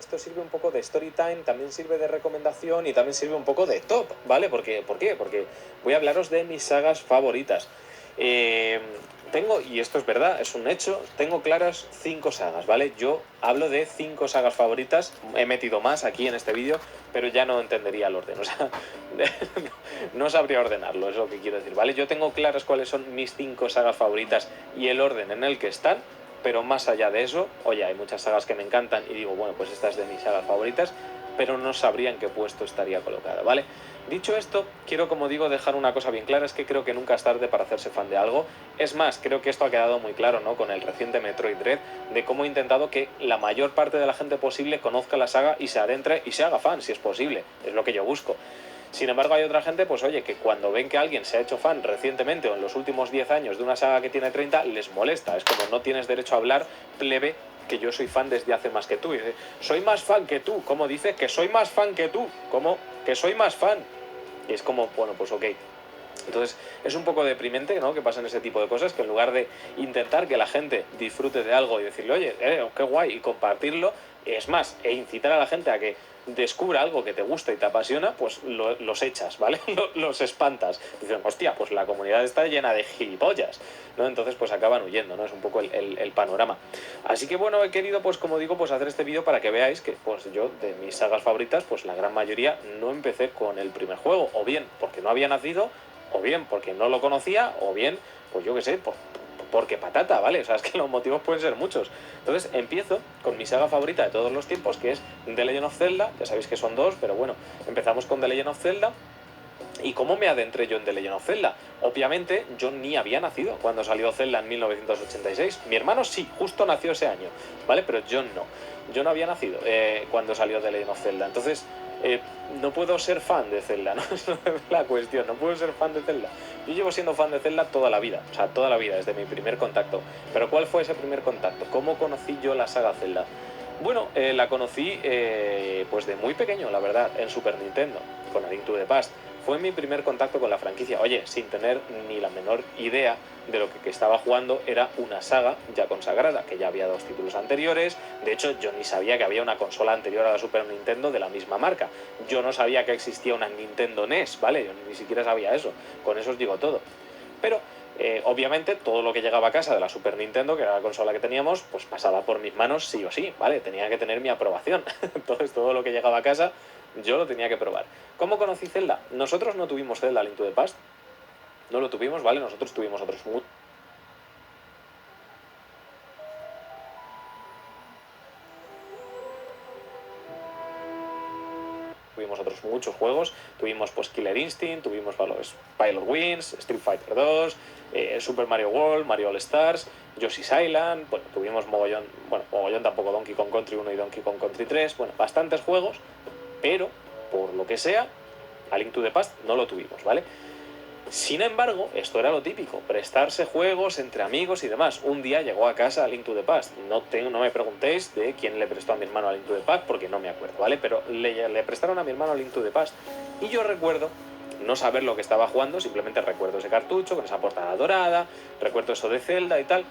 esto sirve un poco de story time, también sirve de recomendación y también sirve un poco de top, ¿vale? ¿Por qué? Porque voy a hablaros de mis sagas favoritas. Tengo, y esto es verdad, es un hecho, tengo claras 5 sagas, ¿vale? Yo hablo de 5 sagas favoritas, he metido más aquí en este vídeo, pero ya no entendería el orden, o sea, no sabría ordenarlo, es lo que quiero decir, ¿vale? Yo tengo claras cuáles son mis 5 sagas favoritas y el orden en el que están, pero más allá de eso, oye, hay muchas sagas que me encantan y digo, bueno, pues esta es de mis sagas favoritas, pero no sabría en qué puesto estaría colocada, ¿vale? Dicho esto, quiero, como digo, dejar una cosa bien clara, es que creo que nunca es tarde para hacerse fan de algo. Es más, creo que esto ha quedado muy claro, ¿no? Con el reciente Metroid Dread, de cómo he intentado que la mayor parte de la gente posible conozca la saga y se adentre y se haga fan, si es posible. Es lo que yo busco. Sin embargo, hay otra gente, pues oye, que cuando ven que alguien se ha hecho fan recientemente o en los últimos 10 años de una saga que tiene 30, les molesta. Es como, no tienes derecho a hablar, plebe, que yo soy fan desde hace más que tú. Y dice, soy más fan que tú. ¿Cómo dice? Que soy más fan que tú. ¿Cómo? Que soy más fan. Y es como, bueno, pues ok. Entonces es un poco deprimente, ¿no? Que pasen ese tipo de cosas, que en lugar de intentar que la gente disfrute de algo y decirle, oye, qué guay, y compartirlo, es más, e incitar a la gente a que descubra algo que te gusta y te apasiona, pues los echas, ¿vale? Los espantas. Dicen, hostia, pues la comunidad está llena de gilipollas, ¿no? Entonces pues acaban huyendo, ¿no? Es un poco el panorama. Así que bueno, he querido, pues como digo, pues hacer este vídeo para que veáis que pues yo, de mis sagas favoritas, pues la gran mayoría no empecé con el primer juego, o bien porque no había nacido, o bien porque no lo conocía, o bien, pues yo qué sé, porque patata, ¿vale? O sea, es que los motivos pueden ser muchos. Entonces empiezo con mi saga favorita de todos los tiempos, que es The Legend of Zelda. Ya sabéis que son 2, pero bueno, empezamos con The Legend of Zelda. ¿Y cómo me adentré yo en The Legend of Zelda? Obviamente yo ni había nacido cuando salió Zelda en 1986. Mi hermano sí, justo nació ese año, ¿vale? Pero yo no. Yo no había nacido cuando salió The Legend of Zelda. Entonces no puedo ser fan de Zelda, ¿no? Es la cuestión, no puedo ser fan de Zelda. Yo llevo siendo fan de Zelda toda la vida, o sea, toda la vida, desde mi primer contacto. Pero ¿cuál fue ese primer contacto? ¿Cómo conocí yo la saga Zelda? Bueno, la conocí pues de muy pequeño, la verdad, en Super Nintendo, con A Link to the Past. Fue mi primer contacto con la franquicia, oye, sin tener ni la menor idea de lo que estaba jugando. Era una saga ya consagrada, que ya había 2 títulos anteriores. De hecho, yo ni sabía que había una consola anterior a la Super Nintendo de la misma marca. Yo no sabía que existía una Nintendo NES, ¿vale? Yo ni siquiera sabía eso. Con eso os digo todo. Pero obviamente todo lo que llegaba a casa de la Super Nintendo, que era la consola que teníamos, pues pasaba por mis manos sí o sí, ¿vale? Tenía que tener mi aprobación. Entonces todo lo que llegaba a casa yo lo tenía que probar. ¿Cómo conocí Zelda? Nosotros no tuvimos Zelda Link to the Past. No lo tuvimos, ¿vale? Nosotros tuvimos otros muchos juegos. Tuvimos pues Killer Instinct, tuvimos Pilot Wings, Street Fighter 2, Super Mario World, Mario All Stars, Yoshi's Island. Bueno, tuvimos mogollón tampoco, Donkey Kong Country 1 y Donkey Kong Country 3. Bueno, bastantes juegos, pero por lo que sea, A Link to the Past no lo tuvimos, ¿vale? Sin embargo, esto era lo típico, prestarse juegos entre amigos y demás. Un día llegó a casa A Link to the Past. No me preguntéis de quién le prestó a mi hermano A Link to the Past, porque no me acuerdo, ¿vale? Pero le prestaron a mi hermano A Link to the Past. Y yo recuerdo no saber lo que estaba jugando, simplemente recuerdo ese cartucho con esa portada dorada, recuerdo eso de Zelda y tal.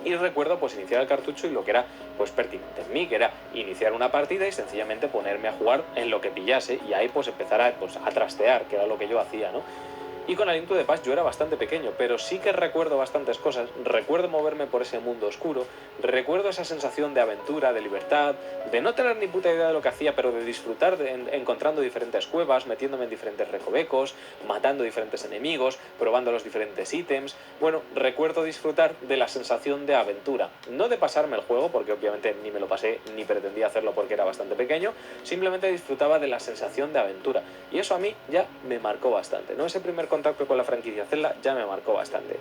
Y recuerdo pues iniciar el cartucho y lo que era pues pertinente en mí, que era iniciar una partida y sencillamente ponerme a jugar en lo que pillase, y ahí pues empezar a trastear, que era lo que yo hacía, ¿no? Y con A Link to the Past yo era bastante pequeño, pero sí que recuerdo bastantes cosas. Recuerdo moverme por ese mundo oscuro, recuerdo esa sensación de aventura, de libertad, de no tener ni puta idea de lo que hacía, pero de disfrutar encontrando diferentes cuevas, metiéndome en diferentes recovecos, matando diferentes enemigos, probando los diferentes ítems. Bueno, recuerdo disfrutar de la sensación de aventura. No de pasarme el juego, porque obviamente ni me lo pasé, ni pretendía hacerlo porque era bastante pequeño, simplemente disfrutaba de la sensación de aventura. Y eso a mí ya me marcó bastante, ¿no? Ese primer contacto con la franquicia Zelda ya me marcó bastante.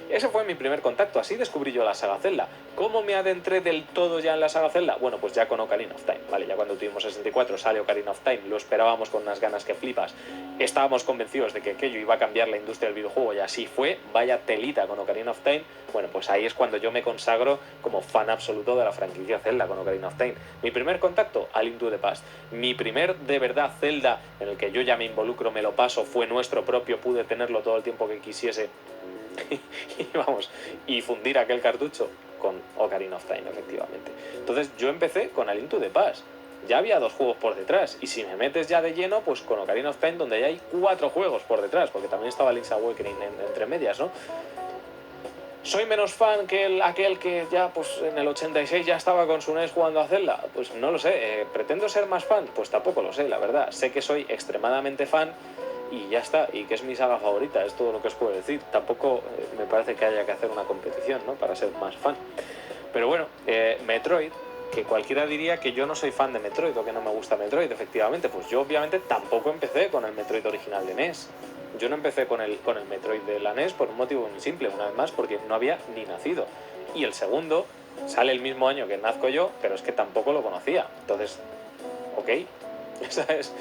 Ese fue mi primer contacto, así descubrí yo la saga Zelda. ¿Cómo me adentré del todo ya en la saga Zelda? Bueno, pues ya con Ocarina of Time, ¿vale? Ya cuando tuvimos 64 sale Ocarina of Time, lo esperábamos con unas ganas que flipas. Estábamos convencidos de que aquello iba a cambiar la industria del videojuego, y así fue. Vaya telita con Ocarina of Time. Bueno, pues ahí es cuando yo me consagro como fan absoluto de la franquicia Zelda con Ocarina of Time. Mi primer contacto, A Link to the Past. Mi primer, de verdad, Zelda en el que yo ya me involucro, me lo paso, fue nuestro propio, pude tenerlo todo el tiempo que quisiese y fundir aquel cartucho con Ocarina of Time, efectivamente. Entonces yo empecé con A Link to the Past. ya había 2 juegos por detrás. Y si me metes ya de lleno, pues con Ocarina of Time, donde ya hay 4 juegos por detrás, porque también estaba Link's Awakening entre medias, ¿no? ¿Soy menos fan que aquel que ya pues en el 86 ya estaba con su NES jugando a Zelda? Pues no lo sé. ¿Pretendo ser más fan? Pues tampoco lo sé, la verdad. Sé que soy extremadamente fan y ya está. Y que es mi saga favorita, es todo lo que os puedo decir. Tampoco me parece que haya que hacer una competición, ¿no?, para ser más fan. Pero bueno, Metroid, que cualquiera diría que yo no soy fan de Metroid o que no me gusta Metroid, efectivamente, pues yo obviamente tampoco empecé con el Metroid original de NES. Yo no empecé con el Metroid de la NES por un motivo muy simple, una vez más, porque no había ni nacido. Y el segundo sale el mismo año que nazco yo, pero es que tampoco lo conocía. Entonces, ok, ¿sabes?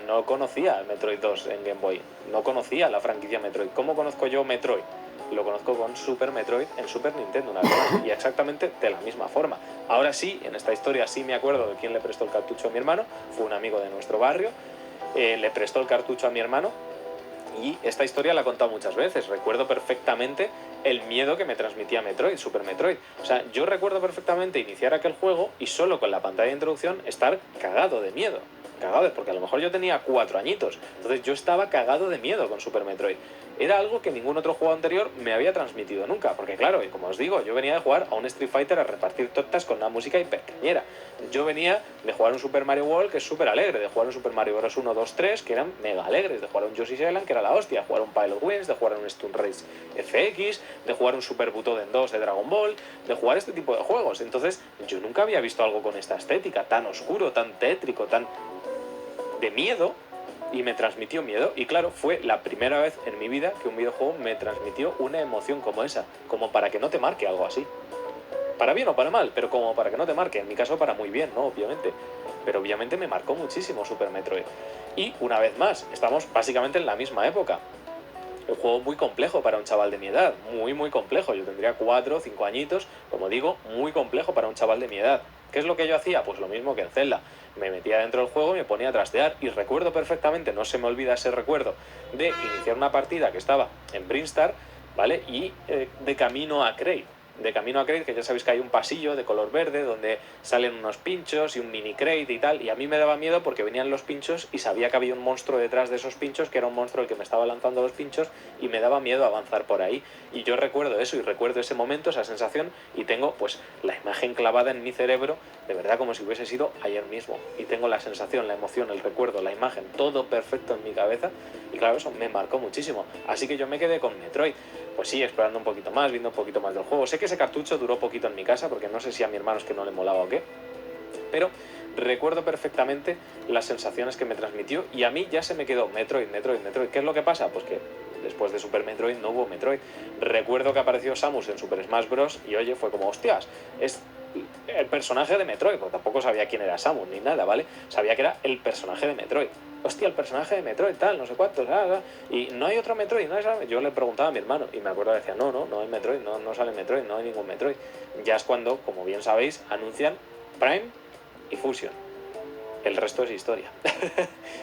No conocía el Metroid 2 en Game Boy, no conocía la franquicia Metroid. ¿Cómo conozco yo Metroid? Lo conozco con Super Metroid en Super Nintendo, una vez, y exactamente de la misma forma. Ahora sí, en esta historia sí me acuerdo de quién le prestó el cartucho a mi hermano, fue un amigo de nuestro barrio, le prestó el cartucho a mi hermano, y esta historia la he contado muchas veces. Recuerdo perfectamente el miedo que me transmitía Metroid, Super Metroid. O sea, yo recuerdo perfectamente iniciar aquel juego y solo con la pantalla de introducción estar cagado de miedo. Cagado, porque a lo mejor yo tenía 4 añitos. Entonces yo estaba cagado de miedo con Super Metroid. Era algo que ningún otro juego anterior me había transmitido nunca. Porque claro, y como os digo, yo venía de jugar a un Street Fighter a repartir tortas con una música hipercañera. Yo venía de jugar un Super Mario World que es súper alegre, de jugar un Super Mario Bros. 1, 2, 3 que eran mega alegres, de jugar un Yoshi's Island que era la hostia, de jugar un Pilot Wings, de jugar un Stun Race FX, de jugar un Super Butoden 2 de Dragon Ball, de jugar este tipo de juegos. Entonces yo nunca había visto algo con esta estética, tan oscuro, tan tétrico, tan de miedo, y me transmitió miedo. Y claro, fue la primera vez en mi vida que un videojuego me transmitió una emoción como esa, como para que no te marque algo así. Para bien o para mal, pero como para que no te marque. En mi caso para muy bien, ¿no? Obviamente. Pero obviamente me marcó muchísimo Super Metroid. Y una vez más, estamos básicamente en la misma época. Un juego muy complejo para un chaval de mi edad, muy complejo. Yo tendría 4 o 5 añitos, como digo, muy complejo para un chaval de mi edad. ¿Qué es lo que yo hacía? Pues lo mismo que en Zelda. Me metía dentro del juego y me ponía a trastear. Y recuerdo perfectamente, no se me olvida ese recuerdo, de iniciar una partida que estaba en Brinstar, ¿vale? Y de camino a Kraid. De camino a Kraid, que ya sabéis que hay un pasillo de color verde donde salen unos pinchos y un mini Kraid y tal, y a mí me daba miedo porque venían los pinchos y sabía que había un monstruo detrás de esos pinchos, que era un monstruo el que me estaba lanzando los pinchos, y me daba miedo avanzar por ahí. Y yo recuerdo eso y recuerdo ese momento, esa sensación, y tengo pues la imagen clavada en mi cerebro, de verdad como si hubiese sido ayer mismo. Y tengo la sensación, la emoción, el recuerdo, la imagen, todo perfecto en mi cabeza, y claro, eso me marcó muchísimo. Así que yo me quedé con Metroid. Pues sí, explorando un poquito más, viendo un poquito más del juego. Sé que ese cartucho duró poquito en mi casa, porque no sé si a mi hermano es que no le molaba o qué, pero recuerdo perfectamente las sensaciones que me transmitió, y a mí ya se me quedó Metroid. ¿Qué es lo que pasa? Pues que después de Super Metroid no hubo Metroid. Recuerdo que apareció Samus en Super Smash Bros. Y oye, fue como, hostias, es el personaje de Metroid, porque tampoco sabía quién era Samus ni nada, ¿vale? Sabía que era el personaje de Metroid. Hostia, el personaje de Metroid, tal, no sé cuántos, y no hay otro Metroid, no hay... Yo le preguntaba a mi hermano y me acuerdo que decía, no hay Metroid, no sale Metroid, no hay ningún Metroid. Ya es cuando, como bien sabéis, anuncian Prime y Fusion. El resto es historia.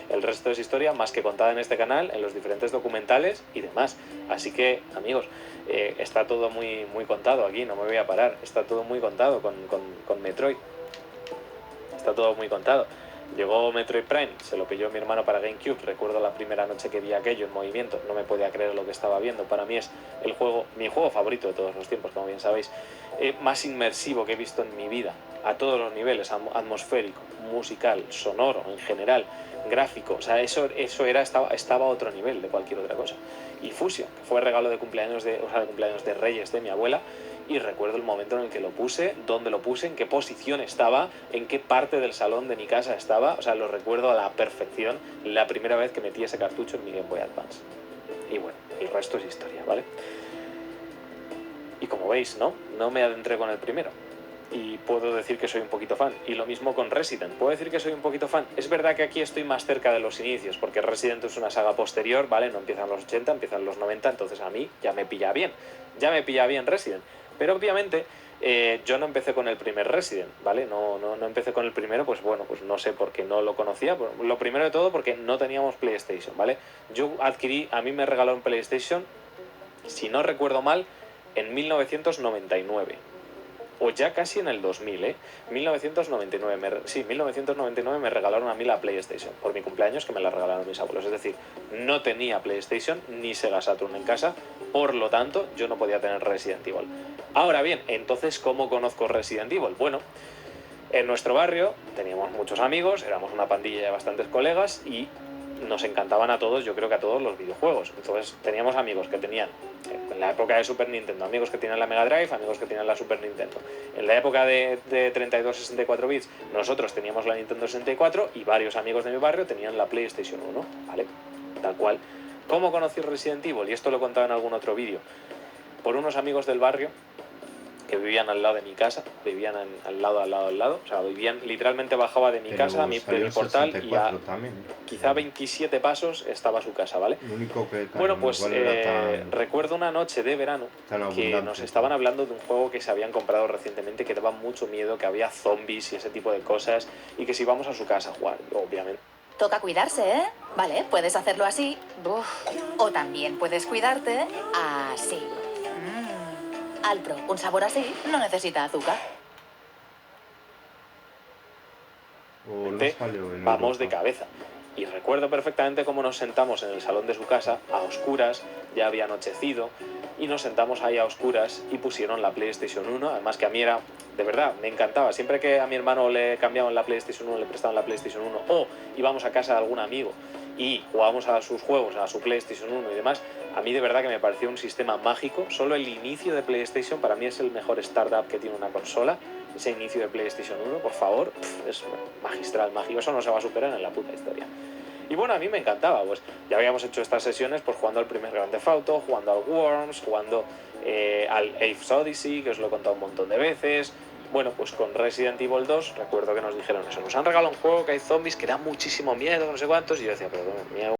El resto es historia más que contada en este canal, en los diferentes documentales y demás. Así que, amigos, está todo muy contado aquí, no me voy a parar. Está todo muy contado con Metroid. Está todo muy contado. Llegó Metroid Prime, se lo pilló mi hermano para GameCube. Recuerdo la primera noche que vi aquello en movimiento, no me podía creer lo que estaba viendo. Para mí es mi juego favorito de todos los tiempos, como bien sabéis. Más inmersivo que he visto en mi vida, a todos los niveles, atmosférico, musical, sonoro, en general, gráfico. O sea, eso estaba a otro nivel de cualquier otra cosa. Y Fusion, que fue regalo de cumpleaños de Reyes de mi abuela. Y recuerdo el momento en el que lo puse, dónde lo puse, en qué posición estaba, en qué parte del salón de mi casa estaba. O sea, lo recuerdo a la perfección la primera vez que metí ese cartucho en mi Game Boy Advance. Y bueno, el resto es historia, ¿vale? Y como veis, no me adentré con el primero. Y puedo decir que soy un poquito fan. Y lo mismo con Resident. Puedo decir que soy un poquito fan. Es verdad que aquí estoy más cerca de los inicios, porque Resident es una saga posterior, ¿vale? No empiezan los 80, empiezan los 90, entonces a mí ya me pilla bien. Ya me pilla bien Resident. Pero obviamente yo no empecé con el primer Resident, ¿vale? No empecé con el primero, pues bueno, pues no sé por qué no lo conocía. Lo primero de todo porque no teníamos PlayStation, ¿vale? A mí me regaló un PlayStation, si no recuerdo mal, en 1999. o ya casi en el 2000, ¿eh? 1999 me regalaron a mí la PlayStation, por mi cumpleaños, que me la regalaron mis abuelos. Es decir, no tenía PlayStation ni Sega Saturn en casa, por lo tanto, yo no podía tener Resident Evil. Ahora bien, entonces, ¿cómo conozco Resident Evil? Bueno, en nuestro barrio teníamos muchos amigos, éramos una pandilla de bastantes colegas y nos encantaban a todos, yo creo que a todos los videojuegos. Entonces teníamos amigos que tenían, en la época de Super Nintendo, amigos que tenían la Mega Drive, amigos que tenían la Super Nintendo. En la época de 32-64 bits, nosotros teníamos la Nintendo 64 y varios amigos de mi barrio tenían la PlayStation 1, ¿vale? Tal cual. ¿Cómo conocí Resident Evil? Y esto lo he contado en algún otro vídeo. Por unos amigos del barrio que vivían al lado de mi casa, vivían al lado, o sea, vivían, literalmente bajaba de mi casa, de mi portal, y a quizá 27 pasos estaba su casa, ¿vale? Bueno, pues recuerdo una noche de verano que nos estaban hablando de un juego que se habían comprado recientemente, que daba mucho miedo, que había zombies y ese tipo de cosas, y que si íbamos a su casa a jugar, obviamente. Toca cuidarse, ¿eh? Vale, puedes hacerlo así. Uf. O también puedes cuidarte así. Alpro, un sabor así no necesita azúcar. Vamos de cabeza. Y recuerdo perfectamente cómo nos sentamos en el salón de su casa, a oscuras, ya había anochecido, y nos sentamos ahí a oscuras y pusieron la PlayStation 1, además que a mí era, de verdad, me encantaba. Siempre que a mi hermano le cambiaban la PlayStation 1, le prestaban la PlayStation 1, o íbamos a casa de algún amigo y jugábamos a sus juegos, a su PlayStation 1 y demás, a mí de verdad que me pareció un sistema mágico. Solo el inicio de PlayStation para mí es el mejor startup que tiene una consola. Ese inicio de PlayStation 1, por favor, es magistral, mágico. Eso no se va a superar en la puta historia. Y bueno, a mí me encantaba, pues ya habíamos hecho estas sesiones pues jugando al primer Grand Theft Auto, jugando al Worms, jugando al Apes Odyssey, que os lo he contado un montón de veces. Bueno, pues con Resident Evil 2 recuerdo que nos dijeron eso, nos han regalado un juego que hay zombies, que da muchísimo miedo, no sé cuántos, y yo decía, pero miedo.